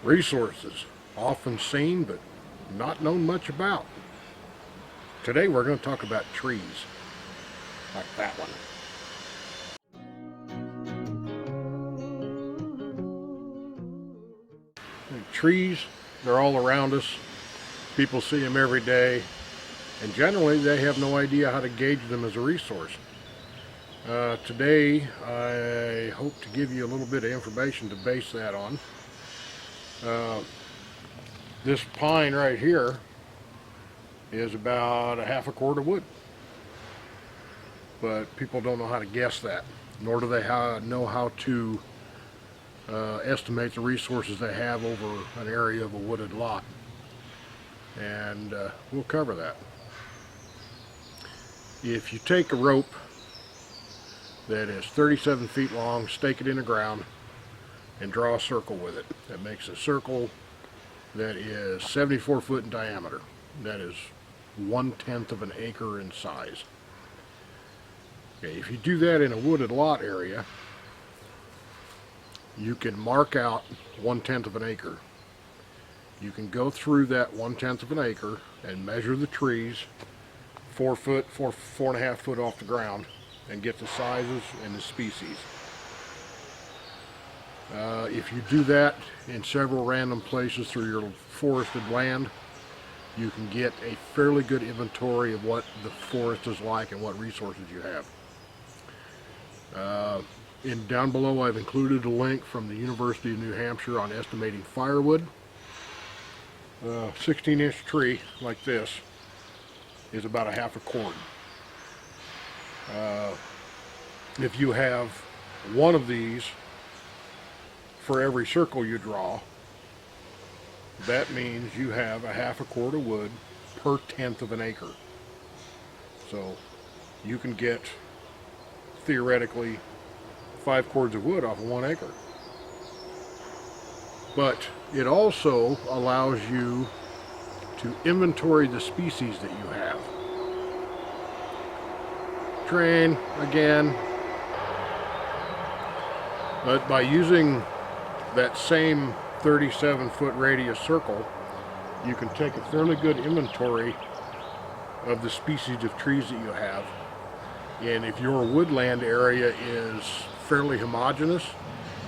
Resources, often seen but not known much about. Today we're going to talk about trees, like that one. Trees, they're all around us. People see them every day, and generally they have no idea how to gauge them as a resource. Today I hope to give you a little bit of information to base that on. This pine right here is about a half a cord of wood, but people don't know how to guess that, nor do they know how to estimate the resources they have over an area of a wooded lot, and we'll cover that. If you take a rope that is 37 feet long, stake it in the ground, and draw a circle with it. That makes a circle that is 74 foot in diameter. That is 1/10 of an acre in size. Okay, if you do that in a wooded lot area, you can mark out 1/10 of an acre. You can go through that 1/10 of an acre and measure the trees 4 foot, 4.5 foot off the ground, and get the sizes and the species. If you do that in several random places through your forested land, you can get a fairly good inventory of what the forest is like and what resources you have. Down below I've included a link from the University of New Hampshire on estimating firewood. 16-inch tree like this is about a half a cord. If you have one of these for every circle you draw, that means you have a half a cord of wood per 1/10 of an acre. So you can get theoretically 5 cords of wood off of 1 acre. But it also allows you to inventory the species that you have. Train again, but by using that same 37-foot radius circle, you can take a fairly good inventory of the species of trees that you have. And if your woodland area is fairly homogeneous,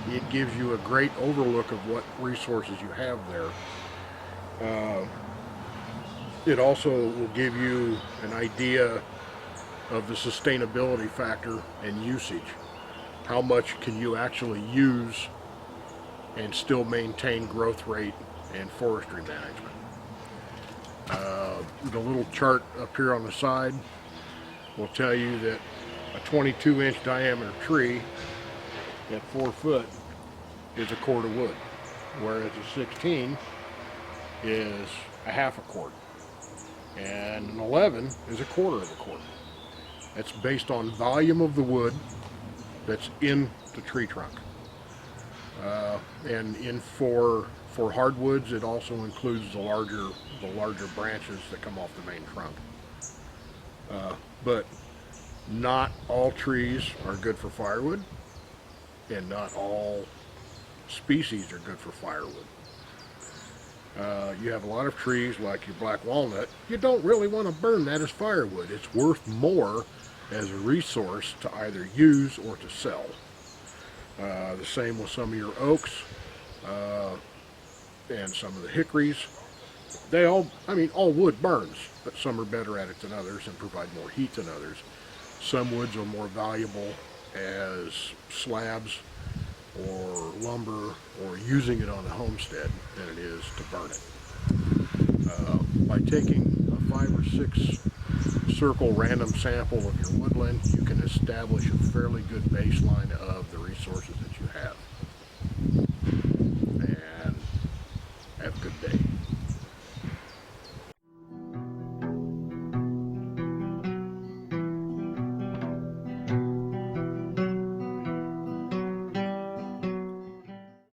it gives you a great overlook of what resources you have there. It also will give you an idea of the sustainability factor and usage. How much can you actually use and still maintain growth rate and forestry management. The little chart up here on the side will tell you that a 22-inch diameter tree at 4 foot is a cord of wood, whereas a 16 is a half a cord, and an 11 is a quarter of a cord. That's based on volume of the wood that's in the tree trunk. And for hardwoods, it also includes the larger branches that come off the main trunk. But not all trees are good for firewood, and not all species are good for firewood. You have a lot of trees like your black walnut. You don't really want to burn that as firewood. It's worth more as a resource to either use or to sell. The same with some of your oaks and some of the hickories. All wood burns, but some are better at it than others and provide more heat than others. Some woods are more valuable as slabs or lumber or using it on a homestead than it is to burn it. By taking a 5 or 6 circle random sample of your woodland, you can establish a fairly good baseline of the resources that you have.